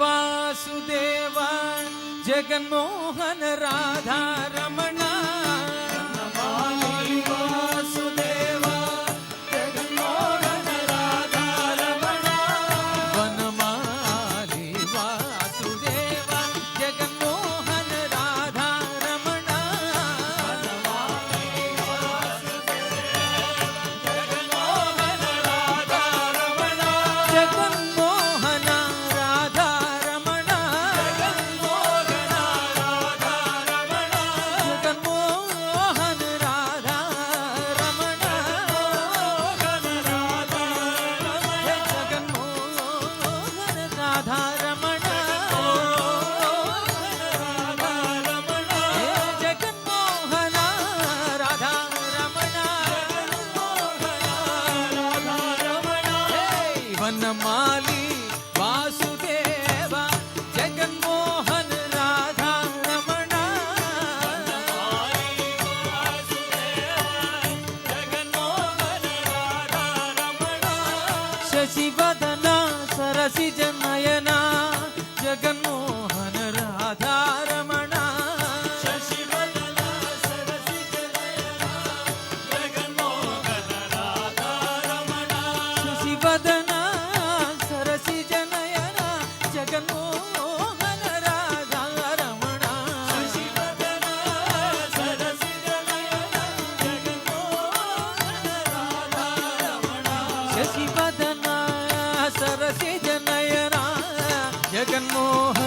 Vasudeva Jaganmohan Radha Ramana Vasudeva Jaganmohan Radha Ramana ವನಮಾಲಿ Vasudeva Jaganmohan Radha Ramana ವನಮಾಲಿ Vasudeva Jaganmohan Radha Ramana Jaganmohan Radha Ramana Jaganmohan Radha Ramana Jaganmohan Radha Ramana Jaganmohan Radha Ramana Jaganmohan Radha Ramana ವನಮಾಲಿ Vasudeva Jaganmohan Radha Ramana ಶಶಿವದನ ಸರಸಿಜ Nayana Jaganmohan Radha Ramana ಶಶಿವದನ ಸರಸಿಜ Nayana Jaganmohan Radha Ramana ಶಶಿವದನ ಸರಸಿಜ Nayana Jaganmohan Radha Ramana ಶಶಿವದನ ಸರಸಿಜ Nayana Jaganmohan Radha Ramana ಶಶಿವದನ ಸರಸಿಜ Nayana Jaganmohan